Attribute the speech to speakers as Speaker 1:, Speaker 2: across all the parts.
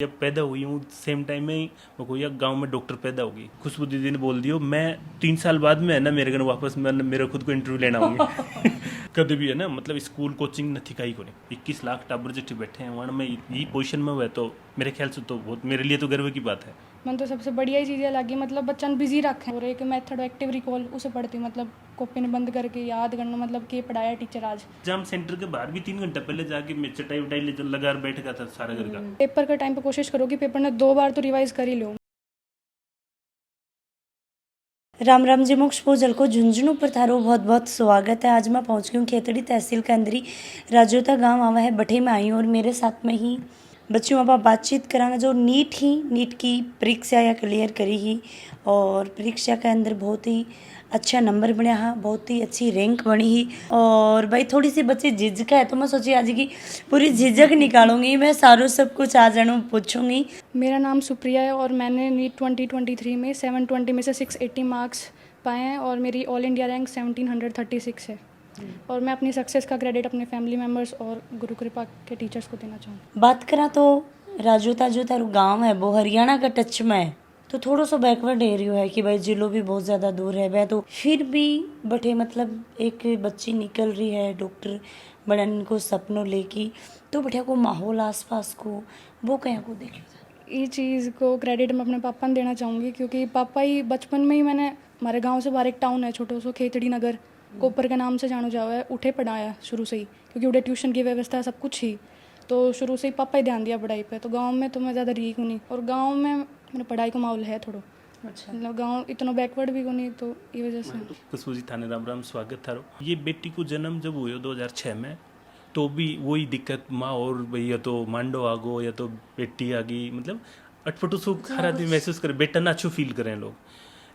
Speaker 1: जब पैदा हुई हूँ सेम टाइम में ही मेरे को यह गांव में डॉक्टर पैदा होगी। खुशबू दीदी ने बोल दियो मैं 3 साल बाद में है ना मेरे घर वापस मैं मेरा खुद को इंटरव्यू लेना आऊंगी। कभी भी है ना मतलब स्कूल कोचिंग न थी को नहीं 21 लाख टाबर जिट्ठे बैठे हैं वहाँ में यही पोजिशन में हुआ है तो मेरे ख्याल से तो बहुत मेरे लिए तो गर्व की बात है।
Speaker 2: मन तो सबसे बढ़िया ही चीज़ें लगी मतलब बच्चन बिजी रखे और एक मेथड एक्टिव रिकॉल उसे पढ़ती मतलब कॉपी ने बंद करके याद करना मतलब कि पढ़ाया टीचर आज।
Speaker 1: एग्जाम सेंटर के बाहर भी 3 घंटे पहले जाके मैं चटाई वटाई ले लगा बैठ गया था सारा घर का।
Speaker 2: पेपर के टाइम पे कोशिश करो कि पेपर ने 2 बार तो रिवाइज कर ही लो।
Speaker 3: राम राम जी मोक्ष भोजल को झुंझुनू पर थारो बहुत बहुत स्वागत है। आज मैं पहुंच गई हूँ खेतड़ी तहसील के अंदर ही राजोता गांव आवा है बठे में आई हूँ और मेरे साथ में ही बच्चों अब बातचीत करांगे जो नीट की परीक्षा या क्लियर करी ही और परीक्षा के अंदर बहुत ही अच्छा नंबर बनया हा, बहुत ही अच्छी रैंक बनी ही। और भाई थोड़ी सी बच्चे झिझक है तो मैं सोची आज की पूरी झिझक निकालूंगी, मैं सारों सब कुछ आ जानू पूछूंगी।
Speaker 2: मेरा नाम सुप्रिया है और मैंने नीट 2023 में 720 में से 680 मार्क्स पाए हैं और मेरी ऑल इंडिया रैंक 1736 है। और मैं अपनी सक्सेस का क्रेडिट अपने फैमिली मेम्बर्स और गुरु कृपा के टीचर्स को देना चाहूँगी।
Speaker 3: बात करा तो राजोता जो थारू गाँव है वो हरियाणा का टच में है तो थोड़ा सा बैकवर्ड एरिया है कि भाई जिलो भी बहुत ज़्यादा दूर है वह तो फिर भी बटे मतलब एक बच्ची निकल रही है डॉक्टर बनने को सपनों लेके तो बटे को माहौल आसपास को वो कहीं को देखो
Speaker 2: ये चीज़ को क्रेडिट मैं अपने पापा ने देना चाहूँगी क्योंकि पापा ही बचपन में ही मैंने हमारे गांव से बाहर एक टाउन है छोटो सो खेतड़ी नगर कोपर के नाम से जानो जाओ है उठे पढ़ाया शुरू से ही क्योंकि उठे ट्यूशन की व्यवस्था सब कुछ ही तो शुरू से ही पापा ही ध्यान दिया पढ़ाई पे। तो गांव में तो मैं ज़्यादा रही हूँ नहीं और गांव में मेरा पढ़ाई का माहौल है थोड़ा
Speaker 3: अच्छा
Speaker 2: मतलब गांव इतना बैकवर्ड भी को नहीं तो ये वजह से।
Speaker 1: खुशबू जी थाने राम राम स्वागत थारो। ये बेटी को जन्म जब हुआ 2006 में तो भी वही दिक्कत माँ और भैया तो मांडो आ गो या तो बेटी आ गई मतलब अटपटो सुख हर आदमी महसूस करे बेटा ना अच्छो फील करें लोग।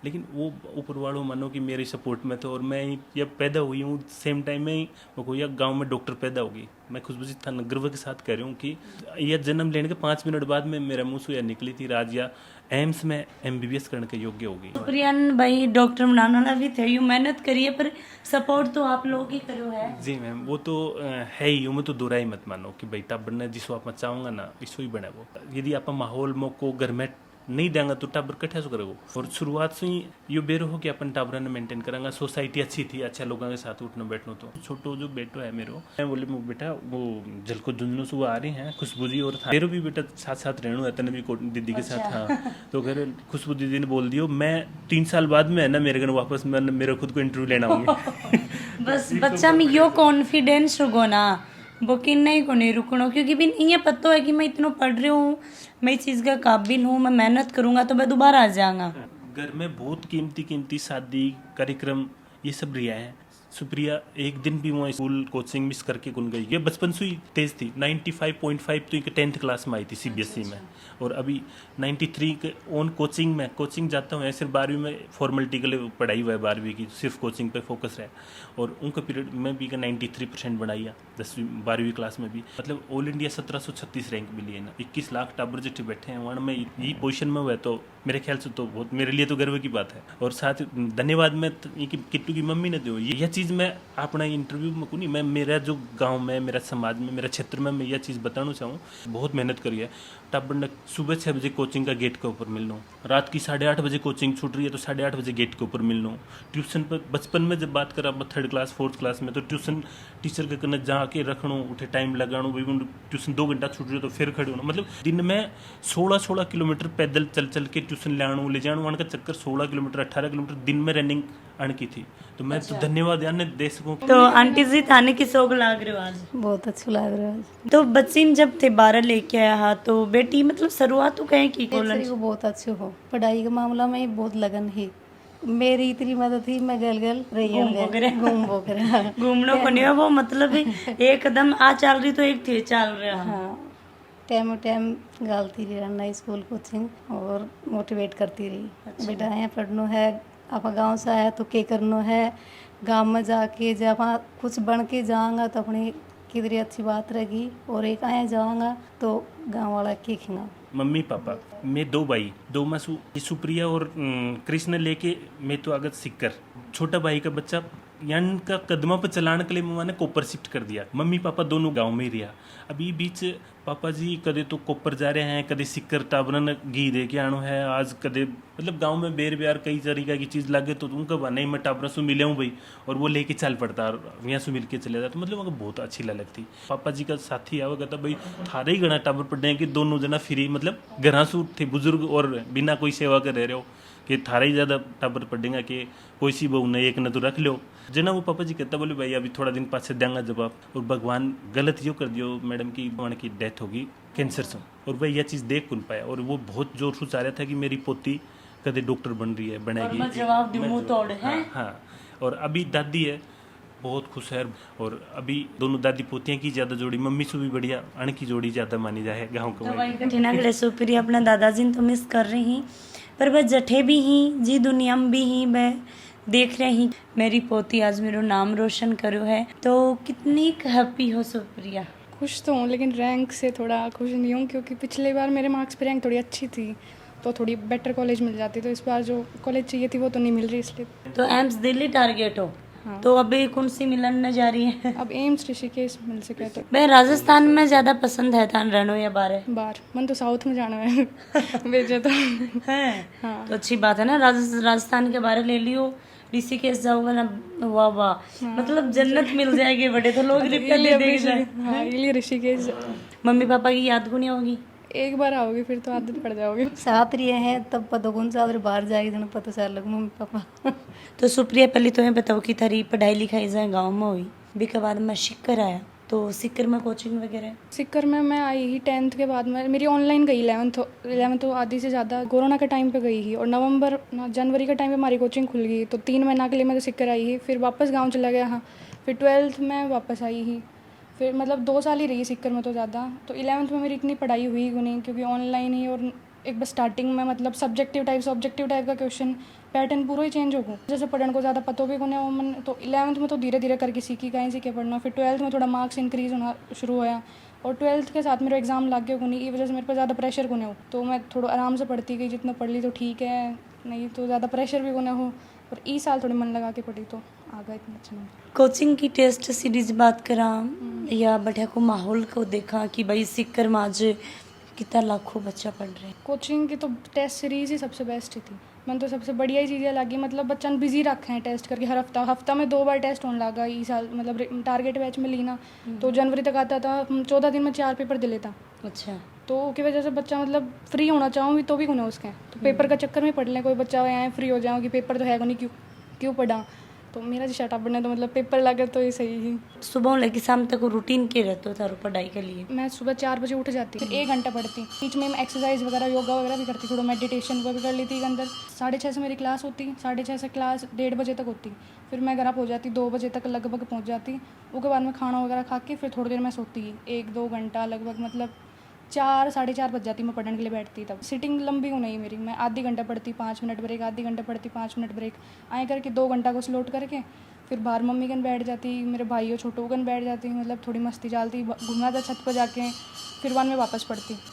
Speaker 1: लेकिन वो ऊपर वालों मानो कि मेरी सपोर्ट में था और मैं जब पैदा हुई हूँ सेम टाइम में ही मेरे को यह गाँव में डॉक्टर पैदा होगी। मैं खुशबू जी थाना गर्व के साथ कह रही हूँ कि यह जन्म लेने के 5 मिनट बाद में मेरा मुँह से यह निकली थी राजिया एम्स में MBBS करने के योग्य होगी।
Speaker 3: प्रियन भाई डॉक्टर बनाना वाला भी थे मेहनत करिए पर सपोर्ट तो आप लोग ही करो है।
Speaker 1: जी मैम वो तो है ही मैं तो दोहरा ही मत मानो कि बेटा बनना जिसको आप चाहूँगा ना इसको ही बने वो। यदि आप माहौल को घर में नहीं देंगे तो टाबर कट्ठा से करेगो और शुरुआत से ही ये बेरो हो कि अपन टाबर ने मेंटेन करेंगे। सोसाइटी अच्छी थी अच्छा लोगों के साथ उठना बैठना तो छोटो जो बेटो है मेरो मैं बोले बेटा वो झलको झुंझुनू से वो आ रही हैं खुशबू जी और मेरो भी बेटा साथ साथ रहना है तने भी दीदी के साथ। हाँ तो कह खुशबू दीदी ने बोल दियो मैं 3 साल बाद में है ना मेरे घर वापस मैं मेरा खुद को इंटरव्यू लेना आऊंगी।
Speaker 3: बस बच्चा में यो कॉन्फिडेंस होगो ना वो कि नहीं को नहीं रुकना क्योंकि भी ये पता है कि मैं इतना पढ़ रही हूँ मैं इस चीज़ का काबिल हूँ मैं मेहनत करूँगा तो मैं दोबारा आ जाऊँगा।
Speaker 1: घर में बहुत कीमती शादी कार्यक्रम ये सब रिया है। सुप्रिया एक दिन भी वो स्कूल कोचिंग मिस करके गुन गई। ये बचपन से ही तेज थी 95.5 तो 10th क्लास में आई थी CBSE में और अभी 93 के ओन कोचिंग जाता हूँ सिर्फ 12वीं में फॉर्मेलिटी के लिए पढ़ाई हुआ है 12वीं की सिर्फ कोचिंग पे फोकस है और उनका पीरियड में भी 93% बढ़ाई है 12वीं क्लास में भी मतलब ऑल इंडिया 1736 रैंक मिली है ना 21 लाख टाबर जिट्ठे बैठे हैं वहाँ में यही पोजिशन में हुआ है तो मेरे ख्याल से तो बहुत मेरे लिए तो गर्व की बात है। और साथ धन्यवाद मैं किट्टू की मम्मी ने दो यह चीज़ मैं अपना इंटरव्यू में को नहीं मैं मेरा जो गांव में मेरा समाज में मेरा क्षेत्र में मैं यह चीज़ बताना चाहूँ बहुत मेहनत करी है। टाबर ने सुबह 6 बजे कोचिंग का गेट के ऊपर मिलना रात की 8:30 बजे कोचिंग छूट रही है तो 8:30 बजे गेट के ऊपर मिलना ट्यूशन पर बचपन में जब बात करा 3rd क्लास 4th क्लास में तो ट्यूशन टीचर के कने जाके रखना उठे टाइम लगाना भाई ट्यूशन 2 घंटा छूट रही है तो फिर खड़े होना मतलब दिन में 16 किलोमीटर पैदल चल के ट्यूशन ले जाना वहाँ का चक्कर 16 किलोमीटर 18 किलोमीटर दिन में रनिंग आने की थी तो मैं तो धन्यवाद यार दे सकूँ।
Speaker 3: तो आंटी जी थाने की शौक लाग रहे हो आज
Speaker 4: बहुत अच्छा लग रहा है।
Speaker 3: तो बच्ची जब थे 12 लेके आया हा तो बेटी मतलब शुरुआत तो कहें की
Speaker 4: को बहुत अच्छे हो पढ़ाई के मामला में बहुत लगन है मेरी इतनी मदद थी मैं गल रही
Speaker 3: घूमने को नहीं वो मतलब एकदम आ चल रही तो एक थे चल रहा।
Speaker 4: हाँ टाइम गालती रही रहना स्कूल कोचिंग और मोटिवेट करती रही। अच्छा। बेटा यहाँ पढ़ना है आप गांव से आया तो क्या करना है गांव में जाके जब कुछ बन के जाऊँगा तो अपनी कितनी अच्छी बात रहेगी और एक आया जाऊँगा तो गांव वाला के खिंगा
Speaker 1: मम्मी पापा मैं 2 भाई 2 मासू सुप्रिया और कृष्ण लेके मैं तो आगत सिक्कर छोटा भाई का बच्चा यान का कदमा पर चलाने के लिए मम्मा ने कोपर शिफ्ट कर दिया। मम्मी पापा दोनों गांव में ही रहा। अभी बीच पापा जी कदे तो कोपर जा रहे हैं, कदे सिक्कर टाबरन घी दे के आनो है, आज कदे मतलब गांव में बेर ब्यार कई तरीका की चीज़ लागे तो उनका बना नहीं मैं टाबरन से मिले हूँ भाई, और वो लेके चल पड़ता और यहाँ से मिल के चले जाता। मतलब उनको बहुत अच्छी लगती। पापा जी का साथी आवा कहता भाई थारे ही गणा टाबर पड़े कि दोनों जना फ्री मतलब घर से थे बुजुर्ग और बिना कोई सेवा कर रहे हो कि थारा ही ज़्यादा टाबर पड़ेगा कि कोई सी बहू ने एक न तो रख लो जना। वो पापा जी कहता बोले भाई अभी थोड़ा दिन पास से देंगे जवाब, और भगवान गलत यो कर दियो मैडम की बहन की डेथ होगी कैंसर से, और भाई यह चीज़ देख कौन पाया। और वो बहुत जोर से चाह रहा था कि मेरी पोती कदे डॉक्टर बन रही है बनेगी,
Speaker 3: मैं जवाब दूं मुंह तोड़ है।
Speaker 1: हाँ। और अभी दादी है बहुत खुश है, और अभी दोनों दादी पोतियां की ज़्यादा जोड़ी, मम्मी से भी बढ़िया अण की जोड़ी ज़्यादा मानी जाए गाँव
Speaker 3: तो
Speaker 1: को।
Speaker 3: भाई कठिना गले सुप्रिया अपना दादाजी तो मिस कर रही पर वह जठे भी ही जी दुनिया में भी ही मैं देख रही मेरी पोती आज मेरा नाम रोशन करो है। तो कितनी हैप्पी हो सुप्रिया?
Speaker 2: खुश तो हूँ लेकिन रैंक से थोड़ा खुश नहीं हूँ, क्योंकि पिछले बार मेरे मार्क्स पे रैंक थोड़ी अच्छी थी तो थोड़ी बेटर कॉलेज मिल जाती, तो इस बार जो कॉलेज चाहिए थी वो तो नहीं मिल रही इसलिए।
Speaker 3: तो एम्स दिल्ली टारगेट हो?
Speaker 2: हाँ।
Speaker 3: तो अभी कौन सी मिलन जा रही है?
Speaker 2: अब एम्स ऋषिकेश मिल सके तो।
Speaker 3: मैं राजस्थान में ज्यादा पसंद है थान रहनो या बारे
Speaker 2: बाहर मन तो साउथ में जाना है भेजे तो
Speaker 3: है।
Speaker 2: हाँ।
Speaker 3: तो अच्छी बात है ना, राजस्थान के बारे ले लियो, ऋषिकेश जाओगे ना, वाह वाह मतलब जन्नत मिल जाएगी। बड़े तो लोग लिपटले देख जाए।
Speaker 2: हाँ इसलिए ऋषिकेश।
Speaker 3: मम्मी पापा की याद गुनी होगी?
Speaker 2: एक बार आओगी फिर तो आदत पड़ जाओगी।
Speaker 4: साथ रहे हैं तब पता कौन सा उधर बाहर जाएगी जन पता चल लग मम्मी पापा।
Speaker 3: तो सुप्रिया पहले तो मैं बताओ कि थारी पढ़ाई लिखाई जाए गाँव में हुई, बी के बाद मैं सिक्कर आया, तो सिक्कर में कोचिंग वगैरह?
Speaker 2: सिक्कर में मैं आई ही 10th के बाद में, मेरी ऑनलाइन गई 11th तो आधी से ज़्यादा कोरोना के टाइम पे गई ही, और जनवरी के टाइम पे हमारी कोचिंग खुल गई तो 3 महीना के लिए मैं तो सिक्कर आई ही, फिर वापस गांव चला गया। हाँ फिर 12th में वापस आई ही, फिर मतलब 2 साल ही रही सिक्कर में तो ज़्यादा। तो 11th में मेरी इतनी पढ़ाई हुई नहीं क्योंकि ऑनलाइन ही, और एक बस स्टार्टिंग में मतलब सब्जेक्टिव टाइप का क्वेश्चन पैटर्न पूरा ही चेंज हो गया, जैसे पढ़ने को ज़्यादा पता भी कोने मन। तो 11th में तो धीरे धीरे करके सीखी कहीं सीखे पढ़ना, फिर 12th में थोड़ा मार्क्स इंक्रीज़ होना शुरू होया, और 12th के साथ मेरा एग्जाम लग गया कोनी, ये वजह से मेरे पर ज़्यादा प्रेशर कोने हो, तो मैं थोड़ा आराम से पढ़ती गई, जितना पढ़ ली तो ठीक है, नहीं तो ज़्यादा प्रेशर भी कोने हो। और इस साल थोड़ी मन लगा के पढ़ी तो आ गया इतना अच्छा नंबर।
Speaker 3: कोचिंग की टेस्ट सीरीज बात करा या बढ़िया को माहौल को देखा कि भाई सिक्कर में आज कितना लाखों बच्चा पढ़ रहे हैं?
Speaker 2: कोचिंग की तो टेस्ट सीरीज ही सबसे बेस्ट थी, मैंने तो सबसे बढ़िया ही चीज़ें लगी, मतलब बच्चा बिजी रखे हैं टेस्ट करके, हर हफ्ता में 2 बार टेस्ट होने लगा इस साल, मतलब टारगेट बैच में ली ना तो जनवरी तक आता था, 14 दिन में 4 पेपर दे लेता।
Speaker 3: अच्छा।
Speaker 2: तो की वजह से बच्चा मतलब फ्री होना चाहूँगी तो भी कोने उसके, तो पेपर का चक्कर में पढ़ लें, कोई बच्चा आए फ्री हो जाऊँ कि पेपर तो है को नहीं, क्यों पढ़ा। तो मेरा जो शट पढ़ने तो मतलब पेपर लगे तो ये सही ही।
Speaker 3: सुबह लेके शाम तक रूटीन के रहते हो थारो पढ़ाई के लिए?
Speaker 2: मैं सुबह 4 बजे उठ जाती, फिर 1 घंटा पढ़ती, बीच में एक्सरसाइज वगैरह योगा वगैरह भी करती, थोड़ा मेडिटेशन वगैरह भी कर लेती के अंदर। 6:30 से मेरी क्लास होती, 6:30 से क्लास 1:30 बजे तक होती, फिर मैं घर पहुँच जाती 2 बजे तक लगभग पहुँच जाती। उसके बाद में खाना वगैरह खा के फिर थोड़ी देर मैं सोती, 1-2 घंटा लगभग, मतलब 4 साढ़े 4 बज जाती मैं पढ़ने के लिए बैठती। तब सिटिंग लंबी हो नहीं मेरी, मैं आधी घंटा पढ़ती, 5 मिनट ब्रेक, आधी घंटा पढ़ती, 5 मिनट ब्रेक, आए करके 2 घंटा को स्लोट करके फिर बाहर मम्मी कन बैठ जाती, मेरे भाइयों छोटों कन बैठ जाती, मतलब थोड़ी मस्ती चालती, घूमना था छत पर जाके, फिर बाद में वापस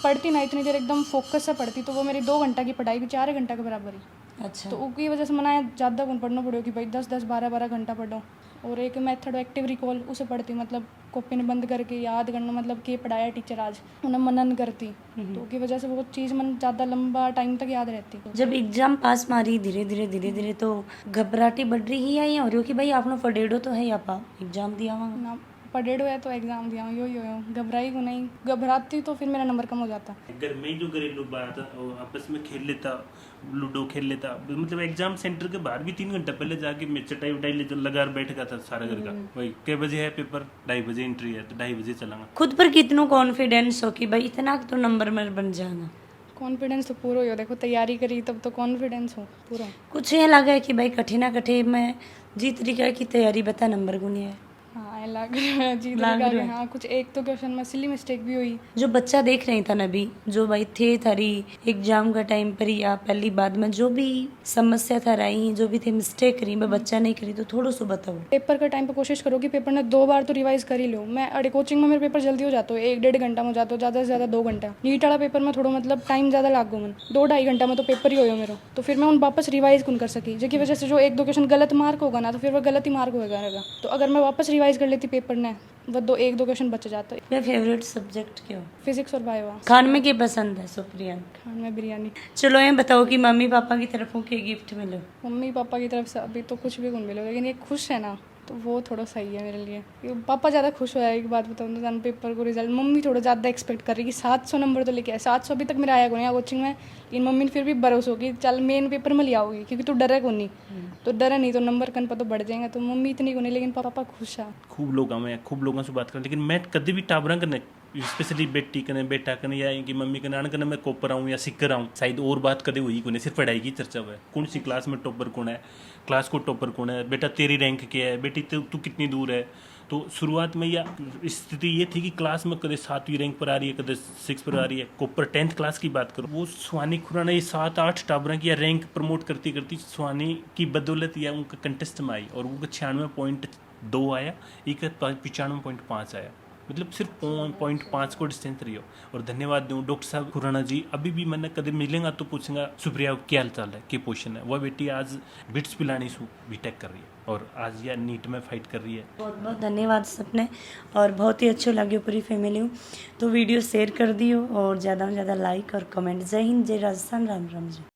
Speaker 2: पढ़ती ना इतनी देर एकदम फोकस से पढ़ती, तो वो मेरी 2 घंटा की पढ़ाई भी 4 घंटा के बराबर ही।
Speaker 3: अच्छा।
Speaker 2: तो उसकी वजह से मना ज़्यादा कौन पढ़ना पड़ो कि भाई 10-10 12-12 घंटा पढ़ो। और एक मेथड एक्टिव रिकॉल उसे पढ़ती, मतलब कॉपी ने बंद करके याद करना, मतलब के पढ़ाया टीचर आज उन्हें मनन करती, तो उसकी वजह से वो चीज़ मन ज़्यादा लंबा टाइम तक याद रहती।
Speaker 3: जब एग्जाम पास मारी धीरे धीरे तो घबराहटी बढ़ रही है या हो रही हो कि भाई आपने पढ़ेड़ो तो है या एग्जाम दिया हुआ
Speaker 2: ना पढ़ेड़ हुआ तो एग्जाम दिया यो घबराई को नहीं, घबराती तो फिर मेरा नंबर कम हो जाता।
Speaker 1: घर में जो घरेलू बात आपस में खेल लेता, लूडो खेल लेता, मतलब एग्जाम सेंटर के बाहर भी 3 घंटा पहले जाके मैं चटाई उटाई ले लगा बैठ गया था सारा घर का, वही कै बजे है पेपर, 2:30 बजे एंट्री है तो 2:30 बजे चलांगा।
Speaker 3: खुद पर कितना कॉन्फिडेंस हो कि भाई इतना तो नंबर में बन जाएगा?
Speaker 2: कॉन्फिडेंस तो पूरा हो, देखो तैयारी करी तब तो कॉन्फिडेंस हो पूरा।
Speaker 3: कुछ ये लगा है कि भाई कठिना कठिन में जी तरीका की तैयारी बता नंबर गुनी है?
Speaker 2: हाँ लग रहा है जी,
Speaker 3: लग
Speaker 2: लगा
Speaker 3: रहा है।
Speaker 2: हाँ कुछ एक तो क्वेश्चन में सिली मिस्टेक भी हुई।
Speaker 3: जो बच्चा देख रही था नबी, जो भाई थे थारी एग्जाम का टाइम पर या पहली बाद में जो भी समस्या था रही, जो भी थे मिस्टेक करी, मैं बच्चा नहीं करी, तो थोड़ा सा बताओ।
Speaker 2: पेपर का टाइम पे कोशिश करो कि पेपर ने 2 बार तो रिवाइज कर ही लो। मैं अरे कोचिंग में मेरे पेपर जल्दी हो जाता है, 1-1.5 घंटा में हो जाता है, ज़्यादा से ज़्यादा 2 घंटा। नीट वाला पेपर में थोड़ा मतलब टाइम ज़्यादा लाग गो मन, 2-2.5 घंटा में तो पेपर ही हो मेरा। तो फिर मैं उन वापस रिवाइज कौन कर सकी, जिसकी वजह से जो 1-2 क्वेश्चन गलत मार्क होगा ना, तो फिर वो गलत ही मार्क होगा रहेगा। तो अगर मैं वापस रिवाइज कर लेती पेपर ने, वो 1-2 क्वेश्चन बच जाता है।
Speaker 3: मेरा फेवरेट सब्जेक्ट क्या हो?
Speaker 2: फिजिक्स और बायो।
Speaker 3: खान में क्या पसंद है सुप्रिया?
Speaker 2: खान में बिरयानी।
Speaker 3: चलो ये बताओ कि मम्मी पापा की तरफों के गिफ्ट मिलो।
Speaker 2: मम्मी पापा की तरफ से अभी तो कुछ भी कौन मिलो, लेकिन ये खुश है ना, तो वो थोड़ा सही है मेरे लिए। ये पापा ज़्यादा खुश हो, एक बात बताऊँ तो, जान पेपर को रिजल्ट मम्मी थोड़ा ज़्यादा एक्सपेक्ट कर रही कि 700 नंबर तो लेके आए। 700 अभी तक मेरा आया कौन है कोचिंग में, लेकिन मम्मी ने फिर भी भरोसा होगी चल मेन पेपर में ले आओगी, क्योंकि तू डरे कौन नहीं, तो डरे नहीं तो नंबर कन पर तो बढ़ जाएगा। तो मम्मी इतनी को नहीं, लेकिन पापा खुश है।
Speaker 1: खूब लोग मैं खूब लोगों से बात कर, लेकिन मैं कभी भी टाबरा करने स्पेशली बेटी कने बेटा कने या इनकी मम्मी कने आने कने मैं कोपर आऊँ या सिक्कर आऊँ, शायद और बात कदे हुई को नहीं, सिर्फ पढ़ाई की चर्चा हुआ है। कौन सी क्लास में टॉपर कौन है, क्लास को टॉपर कौन है, बेटा तेरी रैंक क्या है, बेटी तू कितनी दूर है। तो शुरुआत में या स्थिति ये थी कि क्लास में कदे 7वीं रैंक पर आ रही है, कदे 6 पर आ रही है। कोपर 10th क्लास की बात करो, वो सुहानी खुराना ये 7-8 टाबरा की रैंक प्रमोट करती करती सुहानी की बदौलत या उनका कंटेस्ट में आई, और वो 96.2 आया, एक 95.5 आया, मतलब सिर्फ 0.5 को डिस्टेंस रही हो। और धन्यवाद दूँ डॉक्टर साहब खुराना जी, अभी भी मैंने कदम मिलेंगा तो पूछूंगा सुप्रिया क्या हाल चाल है, क्या पोजिशन है। वह बेटी आज बिट्स पिलानी सु बीटेक कर रही है और आज यह नीट में फाइट कर रही है।
Speaker 3: बहुत बहुत धन्यवाद सबने, और बहुत ही अच्छो लग्यो पूरी फैमिली हूँ। तो वीडियो शेयर कर दियो और ज़्यादा से ज़्यादा लाइक और कमेंट। जय हिंद, जय राजस्थान, राम राम जी।